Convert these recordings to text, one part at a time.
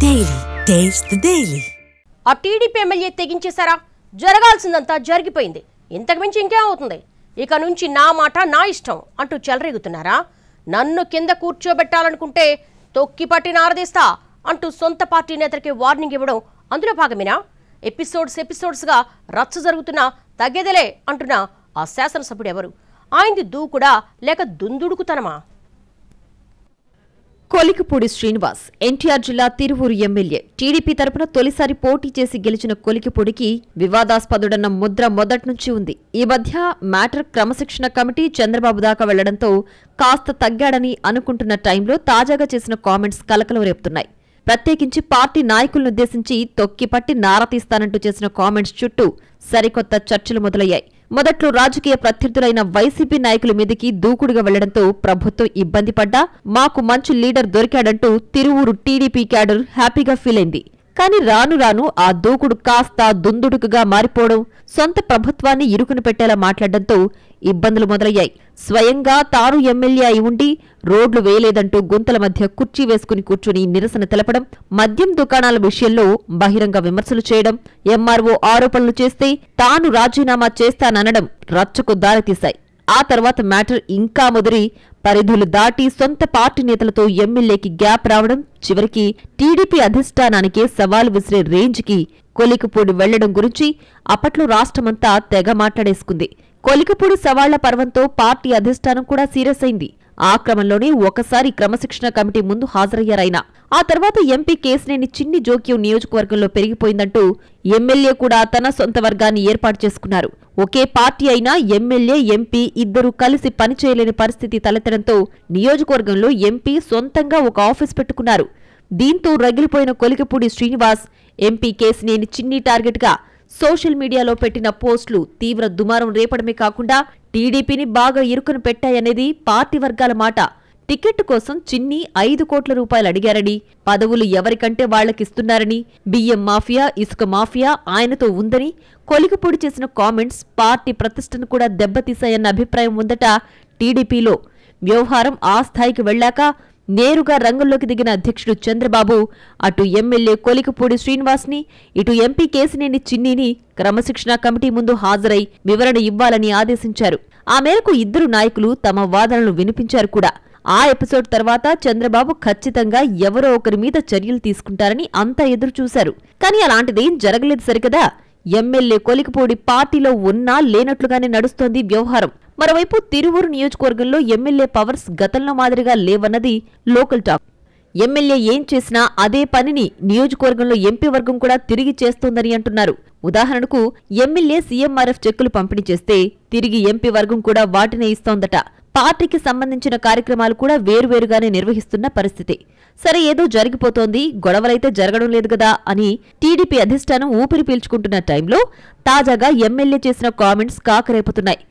Daily taste the daily. ఆ TDP MLA తెగించేశారా? జరగాల్సిందంతా జరిగిపోయింది, ఇంతకు మించి ఇంకేమవుతుంది, ఇక నుంచి నా మాట నా ఇష్టం అంటూ చెలరేగుతున్నారా? నన్ను కింద కూర్చోబెట్టాలనుకుంటే తొక్కిపట్టి నారదీస్తా అంటూ సొంత పార్టీ నేతలకి వార్నింగ్ ఇవ్వడం అందులో భాగమేనా? ఎపిసోడ్స్గా రచ్చ జరుగుతున్నా తగ్గేదేలే అంటున్న ఆ శాసనసభ్యుడు ఎవరు? ఆయనది దూకుడా లేక దుందుడుకుతనమా? కొలికిపూడి శ్రీనివాస్ ఎన్టీఆర్ జిల్లా తిరువూరు ఎమ్మెల్యే. టీడీపీ తరపున తొలిసారి పోటీ చేసి గెలిచిన కొలికిపూడికి వివాదాస్పదుడన్న ముద్ర మొదట్నుంచి ఉంది. ఈ మధ్య మ్యాటర్ క్రమశిక్షణ కమిటీ చంద్రబాబు దాకా వెళ్లడంతో కాస్త తగ్గాడని అనుకుంటున్న టైంలో తాజాగా చేసిన కామెంట్స్ కలకలం రేపుతున్నాయి. ప్రత్యేకించి పార్టీ నాయకులనుద్దేశించి తొక్కిపట్టి నారతీస్తానంటూ చేసిన కామెంట్స్ చుట్టూ సరికొత్త చర్చలు మొదలయ్యాయి. మొదట్లో రాజకీయ ప్రత్యర్థులైన వైసీపీ నాయకుల మీదకి దూకుడుగా వెళ్లడంతో ప్రభుత్వం ఇబ్బంది పడ్డా మాకు మంచి లీడర్ దొరికాడంటూ తిరువూరు టీడీపీ క్యాడర్ హ్యాపీగా ఫీల్ అయింది. కానీ రాను రాను ఆ దూకుడు కాస్త దుందుడుకుగా మారిపోవడం, సొంత ప్రభుత్వాన్ని ఇరుకును పెట్టేలా మాట్లాడడంతో ఇబ్బందులు మొదలయ్యాయి. స్వయంగా తాను ఎమ్మెల్యే అయి ఉండి రోడ్లు వేయలేదంటూ గుంతల మధ్య కుర్చీ వేసుకుని కూర్చుని నిరసన తెలపడం, మద్యం దుకాణాల విషయంలో బహిరంగ విమర్శలు చేయడం, ఎంఆర్ఓ ఆరోపణలు చేస్తే తాను రాజీనామా చేస్తాననడం రచ్చకు దారితీశాయి. ఆ తర్వాత మ్యాటర్ ఇంకా ముదిరి పరిధులు దాటి సొంత పార్టీ నేతలతో ఎమ్మెల్యేకి గ్యాప్ రావడం, చివరికి టీడీపీ అధిష్టానానికే సవాలు విసిరే రేంజ్కి కొలికిపూడి వెళ్లడం గురించి అప్పట్లో రాష్ట్రమంతా తెగ మాట్లాడేసుకుంది. కొలికిపూడి సవాళ్ల పర్వంతో పార్టీ అధిష్టానం కూడా సీరియస్ అయింది. ఆ క్రమంలోనే ఒకసారి క్రమశిక్షణ కమిటీ ముందు హాజరయ్యారాయన. ఆ తర్వాత ఎంపీ కేశినేని చిన్ని జోక్యం నియోజకవర్గంలో పెరిగిపోయిందంటూ ఎమ్మెల్యే కూడా తన సొంత వర్గాన్ని ఏర్పాటు చేసుకున్నారు. ఒకే పార్టీ అయినా ఎమ్మెల్యే, ఎంపీ ఇద్దరూ కలిసి పనిచేయలేని పరిస్థితి తలెత్తడంతో నియోజకవర్గంలో ఎంపీ సొంతంగా ఒక ఆఫీస్ పెట్టుకున్నారు. దీంతో రగిలిపోయిన కొలికిపూడి శ్రీనివాస్ ఎంపీ కేశినేని చిన్ని టార్గెట్గా సోషల్ మీడియాలో పెట్టిన పోస్టులు తీవ్ర దుమారం రేపడమే కాకుండా టీడీపీని బాగా ఇరుకును పెట్టాయనేది పార్టీ వర్గాల మాట. టికెట్ కోసం చిన్ని 5 కోట్ల రూపాయలు అడిగారని, పదవులు ఎవరికంటే వాళ్లకిస్తున్నారని, బియ్యం మాఫియా, ఇసుక మాఫియా ఆయనతో ఉందని కొలికిపూడి చేసిన కామెంట్స్ పార్టీ ప్రతిష్టను కూడా దెబ్బతీశాయన్న అభిప్రాయం ఉందట టీడీపీలో. వ్యవహారం ఆ స్థాయికి వెళ్లాక నేరుగా రంగంలోకి దిగిన అధ్యక్షుడు చంద్రబాబు అటు ఎమ్మెల్యే కొలికిపూడి శ్రీనివాస్ని, ఇటు ఎంపీ కేశినేని చిన్నిని క్రమశిక్షణ కమిటీ ముందు హాజరై వివరణ ఇవ్వాలని ఆదేశించారు. ఆ మేరకు ఇద్దరు నాయకులు తమ వాదనలు వినిపించారు కూడా. ఆ ఎపిసోడ్ తర్వాత చంద్రబాబు ఖచ్చితంగా ఎవరో ఒకరి మీద చర్యలు తీసుకుంటారని అంతా ఎదురుచూశారు. కానీ అలాంటిదేం జరగలేదు సరికదా. ఎమ్మెల్యే కొలికిపూడి పార్టీలో ఉన్నా లేనట్లుగానే నడుస్తోంది వ్యవహారం. మరోవైపు తిరువూరు నియోజకవర్గంలో ఎమ్మెల్యే పవర్స్ గతంలో మాదిరిగా లేవన్నది లోకల్ టాక్. ఎమ్మెల్యే ఏం చేసినా అదే పనిని నియోజకవర్గంలో ఎంపీ వర్గం కూడా తిరిగి చేస్తోందని అంటున్నారు. ఉదాహరణకు ఎమ్మెల్యే సీఎంఆర్ఎఫ్ చెక్కులు పంపిణీ చేస్తే తిరిగి ఎంపీ వర్గం కూడా వాటినే ఇస్తోందట. పార్టీకి సంబంధించిన కార్యక్రమాలు కూడా వేరువేరుగానే నిర్వహిస్తున్న పరిస్థితి. సరే, ఏదో జరిగిపోతోంది, గొడవలైతే జరగడం లేదు గదా అని టీడీపీ అధిష్టానం ఊపిరి పీల్చుకుంటున్న టైంలో తాజాగా ఎమ్మెల్యే చేసిన కామెంట్స్ కాకరేపుతున్నాయి.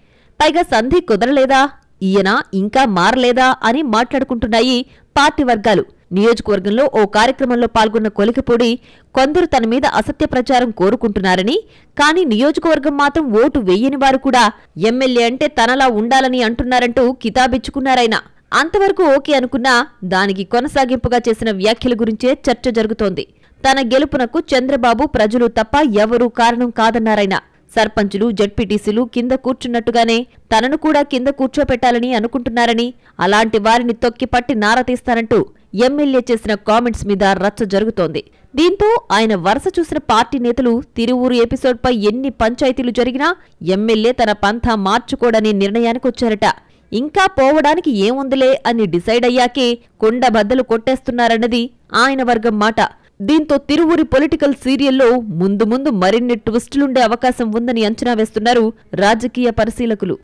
పైగా సంధి కుదరలేదా, ఈయన ఇంకా మారలేదా అని మాట్లాడుకుంటున్నాయి పార్టీ వర్గాలు. నియోజకవర్గంలో ఓ కార్యక్రమంలో పాల్గొన్న కొలికిపూడి కొందరు తన మీద అసత్య ప్రచారం కోరుకుంటున్నారని, కానీ నియోజకవర్గం మాత్రం ఓటు వేయని వారు కూడా ఎమ్మెల్యే అంటే తనలా ఉండాలని అంటున్నారంటూ కితాబిచ్చుకున్నారాయన. అంతవరకు ఓకే అనుకున్నా దానికి కొనసాగింపుగా చేసిన వ్యాఖ్యల గురించే చర్చ జరుగుతోంది. తన గెలుపునకు చంద్రబాబు, ప్రజలు తప్ప ఎవరూ కారణం కాదన్నారాయన. సర్పంచులు, జడ్పీటీసీలు కింద కూర్చున్నట్టుగానే తనను కూడా కింద కూర్చోపెట్టాలని అనుకుంటున్నారని, అలాంటి వారిని తొక్కిపట్టి నారతీస్తానంటూ ఎమ్మెల్యే చేసిన కామెంట్స్ మీద రచ్చ జరుగుతోంది. దీంతో ఆయన వరుస చూసిన పార్టీ నేతలు తిరువూరు ఎపిసోడ్పై ఎన్ని పంచాయతీలు జరిగినా ఎమ్మెల్యే తన పంథా మార్చుకోడనే నిర్ణయానికొచ్చారట. ఇంకా పోవడానికి ఏముందిలే అని డిసైడ్ అయ్యాకే కొండబద్దలు కొట్టేస్తున్నారన్నది ఆయన వర్గం మాట. దీంతో తిరువూరి పొలిటికల్ సీరియల్లో ముందు ముందు మరిన్ని ట్విస్టులుండే అవకాశం ఉందని అంచనా వేస్తున్నారు రాజకీయ పరిశీలకులు.